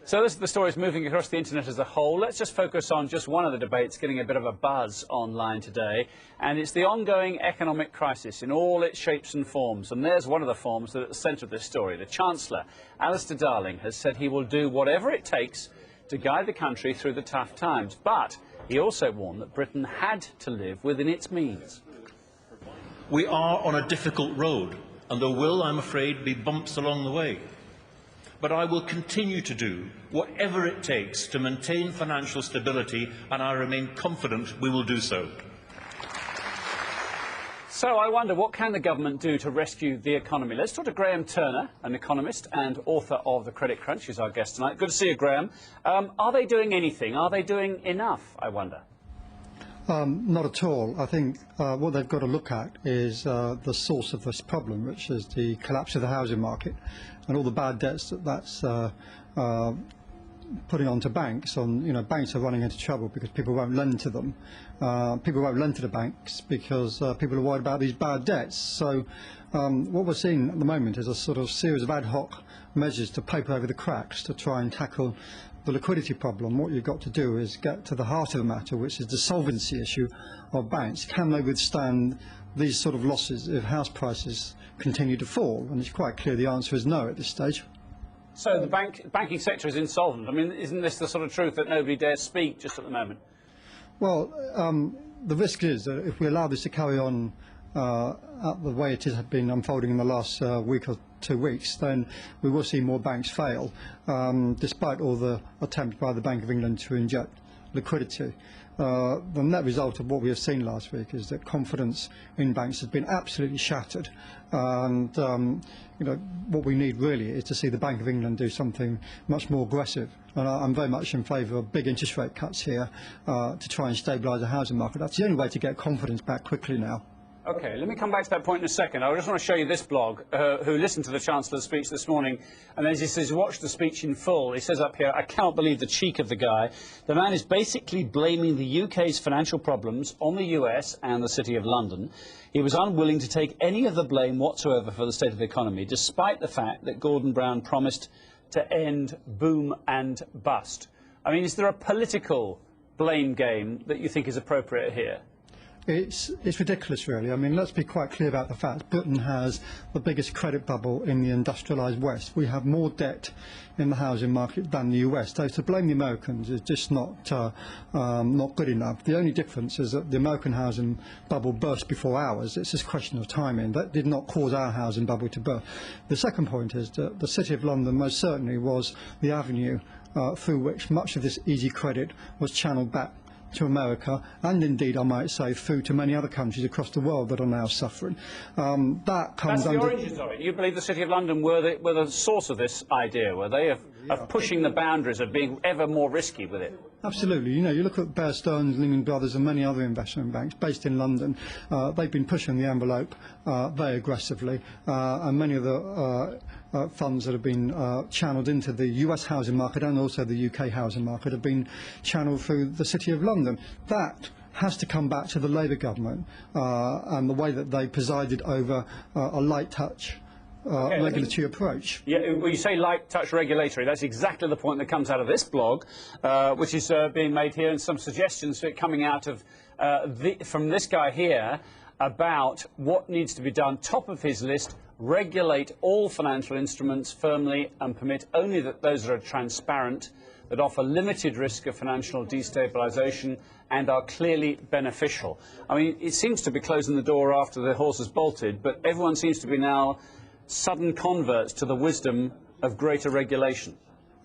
So this is the stories moving across the internet as a whole. Let's just focus on just one of the debates getting a bit of a buzz online today, and it's the ongoing economic crisis in all its shapes and forms. And there's one of the forms that are at the centre of this story. The Chancellor, Alistair Darling, has said he will do whatever it takes to guide the country through the tough times. But he also warned that Britain had to live within its means. We are on a difficult road, and there will, I'm afraid, be bumps along the way. But I will continue to do whatever it takes to maintain financial stability, and I remain confident we will do so. So I wonder, what can the government do to rescue the economy? Let's talk to Graham Turner, an economist and author of The Credit Crunch. He's our guest tonight. Good to see you, Graham. Are they doing anything? Are they doing enough, I wonder? Not at all. I think what they've got to look at is the source of this problem, which is the collapse of the housing market and all the bad debts that's putting onto banks. Banks are running into trouble because people won't lend to them. People won't lend to the banks because people are worried about these bad debts. So what we're seeing at the moment is a sort of series of ad hoc measures to paper over the cracks to try and tackle the liquidity problem. What you've got to do is get to the heart of the matter, which is the solvency issue of banks. Can they withstand these sort of losses if house prices continue to fall? And it's quite clear the answer is no at this stage. So the banking sector is insolvent. I mean, isn't this the sort of truth that nobody dares speak just at the moment? Well, the risk is that if we allow this to carry on the way it has been unfolding in the last week or 2 weeks, then we will see more banks fail, despite all the attempts by the Bank of England to inject liquidity. The net result of what we have seen last week is that confidence in banks has been absolutely shattered, and what we need really is to see the Bank of England do something much more aggressive. And I'm very much in favour of big interest rate cuts here to try and stabilise the housing market. That's the only way to get confidence back quickly now. OK, let me come back to that point in a second. I just want to show you this blog, who listened to the Chancellor's speech this morning, and as he says, watch the speech in full. He says up here, I cannot believe the cheek of the guy. The man is basically blaming the UK's financial problems on the US and the City of London. He was unwilling to take any of the blame whatsoever for the state of the economy, despite the fact that Gordon Brown promised to end boom and bust. I mean, is there a political blame game that you think is appropriate here? It's ridiculous, really. I mean, let's be quite clear about the fact Britain has the biggest credit bubble in the industrialised West. We have more debt in the housing market than the US. So to blame the Americans is just not good enough. The only difference is that the American housing bubble burst before ours. It's just a question of timing. That did not cause our housing bubble to burst. The second point is that the City of London most certainly was the avenue through which much of this easy credit was channelled back to America, and indeed, I might say, through to many other countries across the world that are now suffering. That comes That's the origins of it. You believe the City of London were the source of this idea, were they, of pushing the boundaries, of being ever more risky with it? Absolutely. You look at Bear Stearns, Lehman Brothers and many other investment banks based in London. They've been pushing the envelope very aggressively, and many of the funds that have been channelled into the US housing market and also the UK housing market have been channelled through the City of London. That has to come back to the Labour government and the way that they presided over a light touch regulatory approach. Yeah, when you say light touch regulatory, that's exactly the point that comes out of this blog, which is being made here, and some suggestions coming out of from this guy here about what needs to be done. Top of his list: regulate all financial instruments firmly and permit only those that are transparent, that offer limited risk of financial destabilisation and are clearly beneficial. I mean, it seems to be closing the door after the horse has bolted, but everyone seems to be now sudden converts to the wisdom of greater regulation.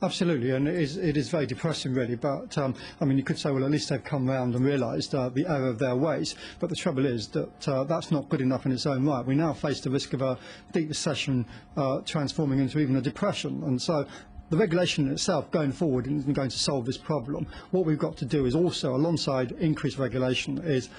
Absolutely, and it is very depressing, really. But I mean, you could say, well, at least they've come round and realised the error of their ways. But the trouble is that that's not good enough in its own right. We now face the risk of a deep recession transforming into even a depression, and so the regulation itself going forward isn't going to solve this problem. What we've got to do is also, alongside increased regulation, is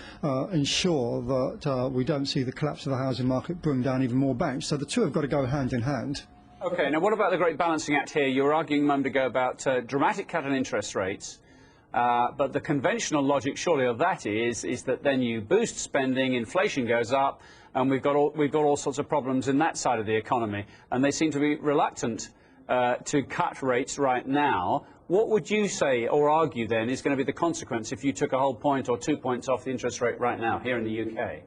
ensure that we don't see the collapse of the housing market bring down even more banks. So the two have got to go hand in hand. OK, now what about the great balancing act here? You were arguing a moment ago about dramatic cut in interest rates, but the conventional logic surely of that is that then you boost spending, inflation goes up, and we've got all sorts of problems in that side of the economy, and they seem to be reluctant to cut rates right now, what would you say or argue then is going to be the consequence if you took a whole point or 2 points off the interest rate right now here in the UK?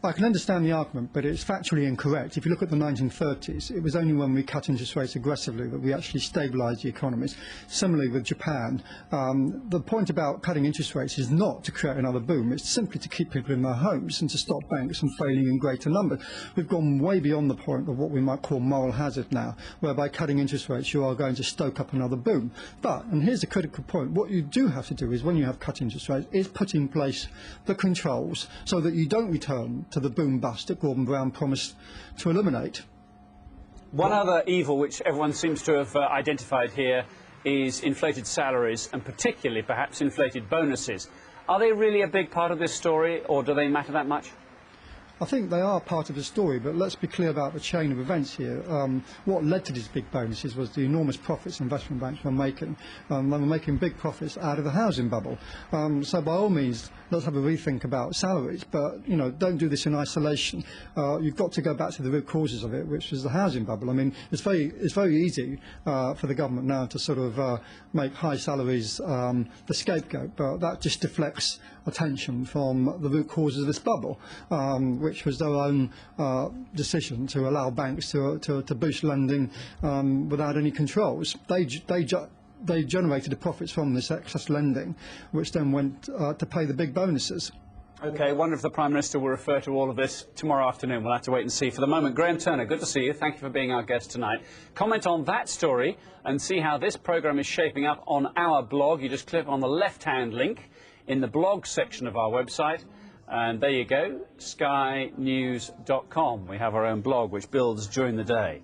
I can understand the argument, but it's factually incorrect. If you look at the 1930s, it was only when we cut interest rates aggressively that we actually stabilised the economies. Similarly with Japan, the point about cutting interest rates is not to create another boom, it's simply to keep people in their homes and to stop banks from failing in greater numbers. We've gone way beyond the point of what we might call moral hazard now, whereby cutting interest rates you are going to stoke up another boom. But, and here's the critical point, what you do have to do is when you have cut interest rates is put in place the controls so that you don't return to the boom bust that Gordon Brown promised to eliminate. One other evil which everyone seems to have identified here is inflated salaries and particularly perhaps inflated bonuses. Are they really a big part of this story or do they matter that much? I think they are part of the story, but let's be clear about the chain of events here. What led to these big bonuses was the enormous profits investment banks were making. They were making big profits out of the housing bubble. So by all means, let's have a rethink about salaries, but you know, don't do this in isolation. You've got to go back to the root causes of it, which is the housing bubble. I mean, it's very easy for the government now to sort of make high salaries the scapegoat, but that just deflects attention from the root causes of this bubble, which was their own decision to allow banks to boost lending without any controls. They generated the profits from this excess lending, which then went to pay the big bonuses. OK, wonder if the Prime Minister will refer to all of this tomorrow afternoon. We'll have to wait and see. For the moment, Graham Turner, good to see you. Thank you for being our guest tonight. Comment on that story and see how this programme is shaping up on our blog. You just click on the left-hand link in the blog section of our website. And there you go, skynews.com. We have our own blog which builds during the day.